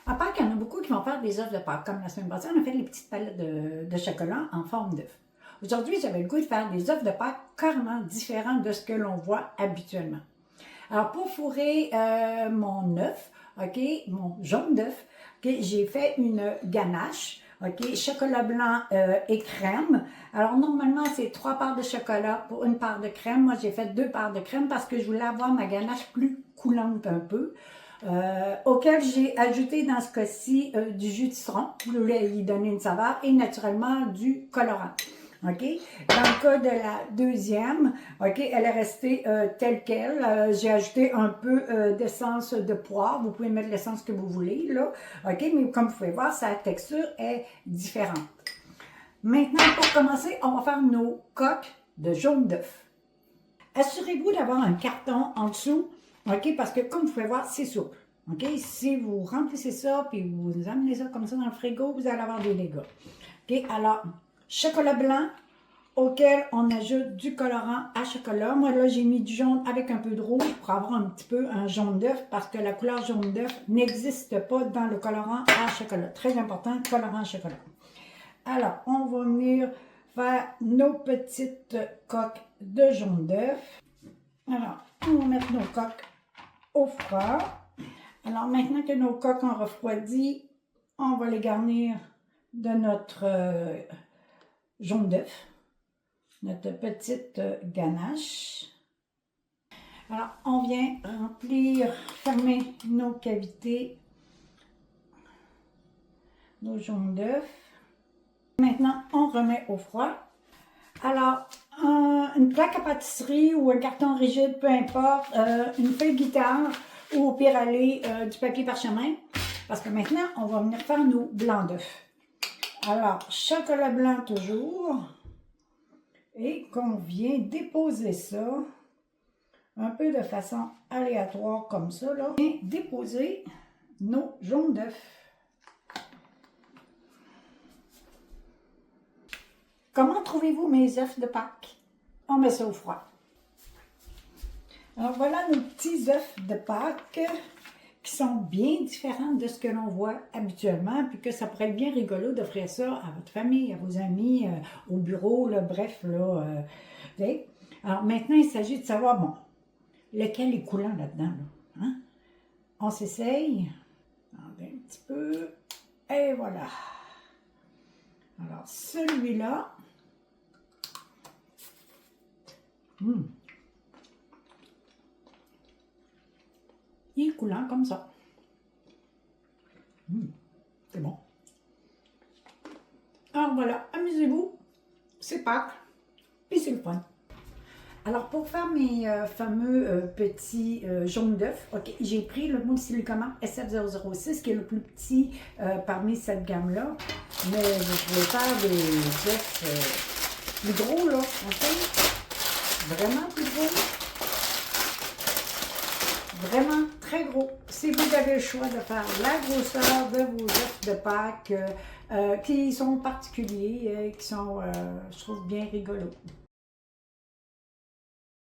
À part qu'il y en a beaucoup qui vont faire des œufs de Pâques, comme la semaine passée, on a fait les petites palettes de chocolat en forme d'œuf. Aujourd'hui, j'avais le goût de faire des œufs de Pâques carrément différents de ce que l'on voit habituellement. Alors, pour fourrer mon œuf, OK, mon jaune d'œuf, OK, j'ai fait une ganache, OK, chocolat blanc et crème. Alors, normalement, c'est 3 parts de chocolat pour une part de crème. Moi, j'ai fait 2 parts de crème parce que je voulais avoir ma ganache plus coulante un peu. Auquel j'ai ajouté dans ce cas-ci du jus de citron, je voulais y donner une saveur, et naturellement du colorant. OK? Dans le cas de la deuxième, OK, elle est restée telle qu'elle. J'ai ajouté un peu d'essence de poire. Vous pouvez mettre l'essence que vous voulez, là. OK? Mais comme vous pouvez voir, sa texture est différente. Maintenant, pour commencer, on va faire nos coques de jaune d'œuf. Assurez-vous d'avoir un carton en dessous, OK? Parce que comme vous pouvez voir, c'est souple. OK? Si vous remplissez ça, puis vous amenez ça comme ça dans le frigo, vous allez avoir des dégâts. OK? Alors, chocolat blanc auquel on ajoute du colorant à chocolat. Moi, là, j'ai mis du jaune avec un peu de rouge pour avoir un petit peu un jaune d'œuf parce que la couleur jaune d'œuf n'existe pas dans le colorant à chocolat. Très important, colorant à chocolat. Alors, on va venir faire nos petites coques de jaune d'œuf. Alors, on va mettre nos coques au froid. Alors, maintenant que nos coques ont refroidi, on va les garnir de notre jaune d'œuf, notre petite ganache. Alors, on vient remplir, fermer nos cavités, nos jaunes d'œuf. Maintenant, on remet au froid. Alors, une plaque à pâtisserie ou un carton rigide, peu importe, une feuille guitare ou au pire aller du papier parchemin. Parce que maintenant, on va venir faire nos blancs d'œufs. Alors, chocolat blanc toujours. Et qu'on vient déposer ça un peu de façon aléatoire comme ça. Là. Et déposer nos jaunes d'œufs. Comment trouvez-vous mes œufs de Pâques? On met ça au froid. Alors voilà nos petits œufs de Pâques qui sont bien différents de ce que l'on voit habituellement, puis que ça pourrait être bien rigolo d'offrir ça à votre famille, à vos amis, au bureau, là, bref. Là, alors maintenant, il s'agit de savoir, bon, lequel est coulant là-dedans. Là, hein? On s'essaye. Un petit peu. Et voilà. Alors, celui-là. Il est coulant comme ça. C'est bon. Alors voilà, amusez-vous. C'est Pâques. Puis c'est le fun. Alors pour faire mes fameux petits jaunes d'œufs, ok, j'ai pris le moule silicone SF006 qui est le plus petit parmi cette gamme-là. Mais vous pouvez faire des œufs plus gros là, ok? Vraiment plus gros. Vraiment très gros. Si vous avez le choix de faire la grosseur de vos œufs de Pâques qui sont particuliers, qui sont, je trouve, bien rigolos.